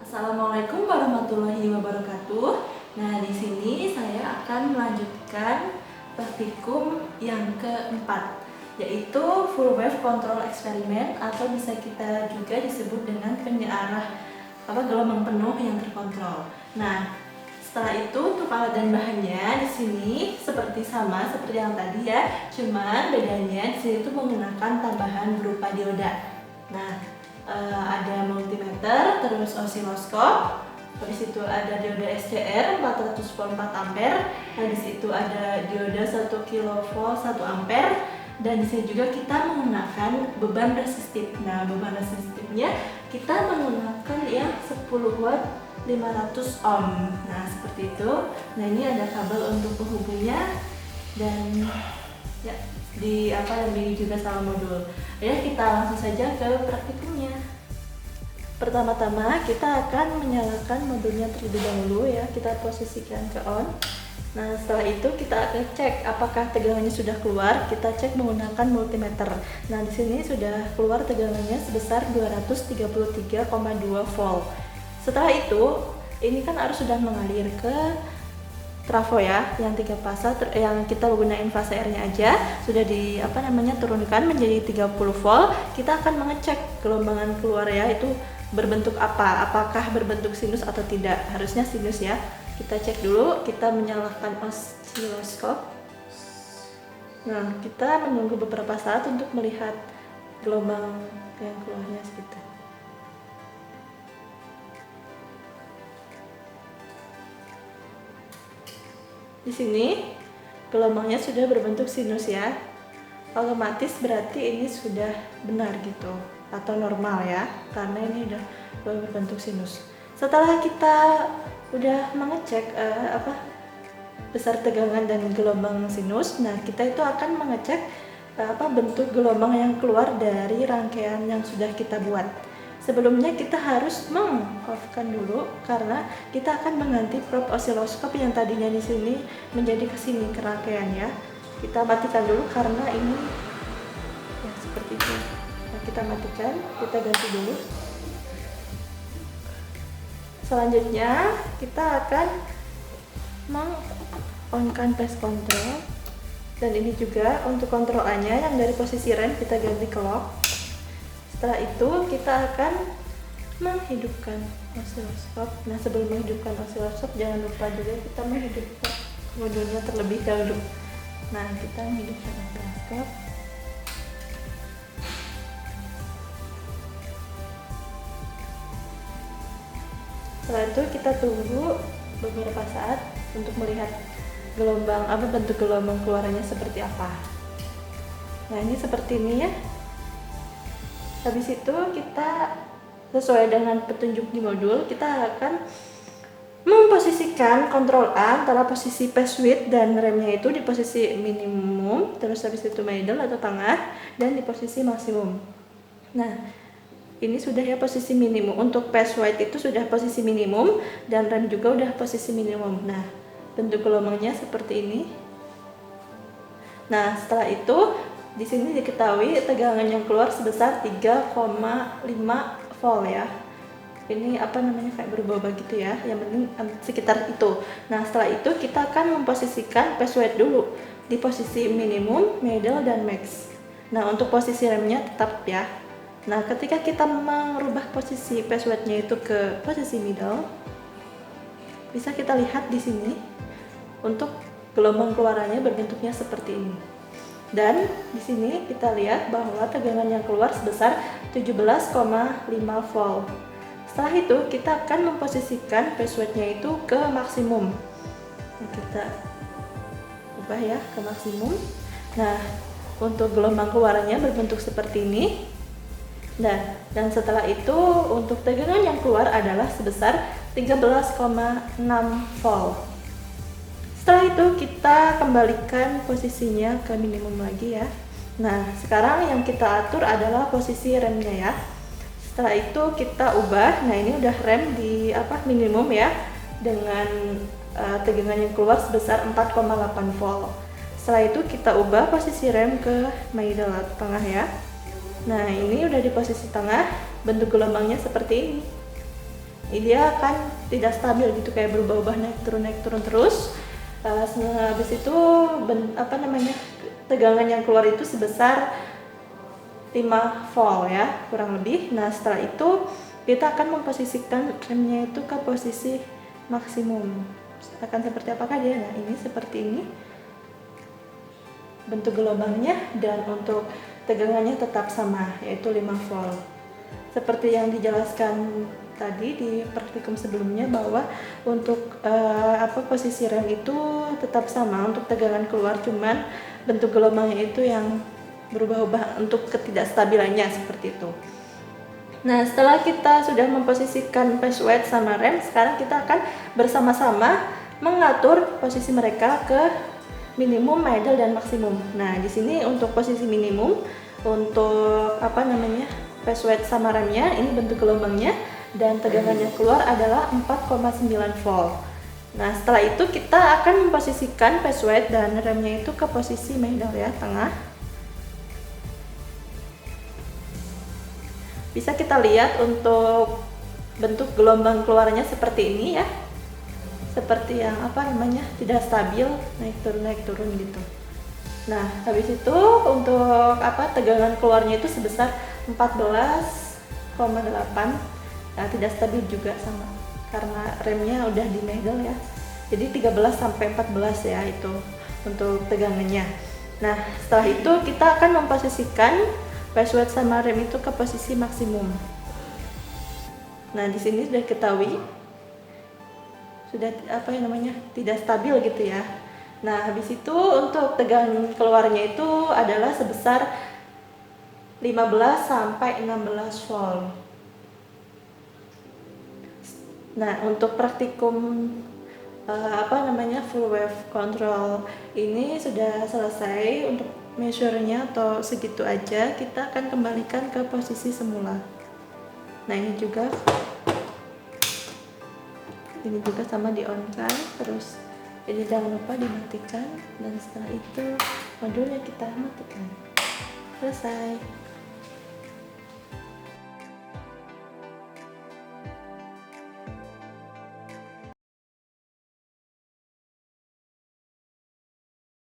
Assalamualaikum warahmatullahi wabarakatuh. Nah, di sini saya akan melanjutkan praktikum yang keempat, yaitu full wave control eksperimen atau bisa kita juga disebut dengan penyearah gelombang penuh yang terkontrol. Nah, setelah itu untuk alat dan bahannya di sini sama seperti yang tadi ya, cuman bedanya di sini tuh menggunakan tambahan berupa dioda. Nah, ada multimeter, terus osiloskop, habis itu ada dioda SCR 400 volt 4 ampere, habis itu ada dioda 1 kV 1 ampere, dan di sini juga kita menggunakan beban resistif. Nah, beban resistifnya kita menggunakan yang 10 watt 500 ohm. Nah, seperti itu. Nah, ini ada kabel untuk penghubungnya dan ya ini juga sama modul. Ya, kita langsung saja ke praktikumnya. Pertama-tama kita akan menyalakan modulnya terlebih dahulu ya. Kita posisikan ke on. Nah, setelah itu kita akan cek apakah tegangannya sudah keluar. Kita cek menggunakan multimeter. Nah, di sini sudah keluar tegangannya sebesar 233,2 volt. Setelah itu, ini kan arus sudah mengalir ke trafo ya, yang 3 fase yang kita gunain fase R-nya aja sudah turunkan menjadi 30 volt. Kita akan mengecek gelombangan keluar ya, itu berbentuk apa, apakah berbentuk sinus atau tidak. Harusnya sinus ya. Kita cek dulu, kita menyalakan osiloskop. Nah, kita menunggu beberapa saat untuk melihat gelombang yang keluarnya segitu. Di sini gelombangnya sudah berbentuk sinus ya. Otomatis berarti ini sudah benar gitu atau normal ya, karena ini udah berbentuk sinus. Setelah kita udah mengecek besar tegangan dan gelombang sinus, nah kita itu akan mengecek bentuk gelombang yang keluar dari rangkaian yang sudah kita buat. Sebelumnya kita harus meng-off-kan dulu karena kita akan mengganti probe osiloskop yang tadinya di sini menjadi ke sini ke rangkaian ya. Kita matikan dulu karena ini ya seperti itu. Nah, kita matikan, kita ganti dulu. Selanjutnya kita akan meng-on-kan phase control, dan ini juga untuk kontrol A-nya yang dari posisi rem kita ganti ke lock. Setelah itu kita akan menghidupkan osiloskop. Nah, sebelum menghidupkan osiloskop jangan lupa juga kita menghidupkan modulnya terlebih dahulu. Nah, kita menghidupkan osiloskop. Setelah itu kita tunggu beberapa saat untuk melihat bentuk gelombang keluarannya seperti apa. Nah, ini seperti ini ya. Habis itu kita sesuai dengan petunjuk di modul, kita akan memposisikan kontrol A antara posisi phase width dan remnya itu di posisi minimum, terus habis itu middle atau tengah, dan di posisi maksimum. Nah, ini sudah ya posisi minimum. Untuk phase width itu sudah posisi minimum dan rem juga udah posisi minimum. Nah, bentuk gelombangnya seperti ini. Nah, setelah itu di sini diketahui tegangan yang keluar sebesar 3,5 volt ya. Ini kayak berubah-ubah gitu ya. Yang penting sekitar itu. Nah, setelah itu kita akan memposisikan phase width dulu di posisi minimum, middle, dan max. Nah, untuk posisi remnya tetap ya. Nah, ketika kita merubah posisi phase width-nya itu ke posisi middle, bisa kita lihat di sini untuk gelombang keluarannya berbentuknya seperti ini. Dan di sini kita lihat bahwa tegangan yang keluar sebesar 17,5 volt. Setelah itu kita akan memposisikan phase width-nya itu ke maksimum. Nah, kita ubah ya ke maksimum. Nah, untuk gelombang keluarannya berbentuk seperti ini. Nah, dan setelah itu untuk tegangan yang keluar adalah sebesar 13,6 volt. Setelah itu kita kembalikan posisinya ke minimum lagi ya. Nah, sekarang yang kita atur adalah posisi remnya ya. Setelah itu kita ubah. Nah, ini udah rem di minimum ya, dengan tegangan yang keluar sebesar 4,8 volt. Setelah itu kita ubah posisi rem ke middle atau tengah ya. Nah, ini udah di posisi tengah, bentuk gelombangnya seperti ini. dia akan tidak stabil gitu, kayak berubah-ubah naik turun terus. Habis itu tegangan yang keluar itu sebesar 5 volt ya kurang lebih. Nah setelah itu kita akan memposisikan remnya itu ke posisi maksimum. Akan seperti apakah dia? Nah ini seperti ini bentuk gelombangnya, dan untuk tegangannya tetap sama, yaitu 5 volt. Seperti yang dijelaskan tadi di praktikum sebelumnya, bahwa untuk posisi rem itu tetap sama untuk tegangan keluar, cuman bentuk gelombangnya itu yang berubah-ubah untuk ketidakstabilannya seperti itu. Nah setelah kita sudah memposisikan phase weight sama rem, sekarang kita akan bersama-sama mengatur posisi mereka ke minimum, middle, dan maksimum. Nah di sini untuk posisi minimum, untuk phase weight sama remnya, ini bentuk gelombangnya, dan tegangannya keluar adalah 4,9 volt. Nah setelah itu kita akan memposisikan phase weight dan remnya itu ke posisi middle ya, tengah. Bisa kita lihat untuk bentuk gelombang keluarnya seperti ini ya, seperti yang tidak stabil, naik turun gitu. Nah habis itu untuk tegangan keluarnya itu sebesar 14,8. Nah tidak stabil juga sama, karena remnya udah di middle ya, jadi 13 sampai 14 ya itu untuk tegangannya. Nah setelah itu kita akan memposisikan phase weight sama rem itu ke posisi maksimum. Nah di sini sudah ketahui sudah tidak stabil gitu ya. Nah habis itu untuk tegangan keluarnya itu adalah sebesar 15 sampai 16 volt. Nah untuk praktikum full wave control ini sudah selesai. Untuk measure-nya atau segitu aja, kita akan kembalikan ke posisi semula. Nah ini juga sama di on kan, terus ini jangan lupa dimatikan, dan setelah itu modulnya kita matikan. Selesai.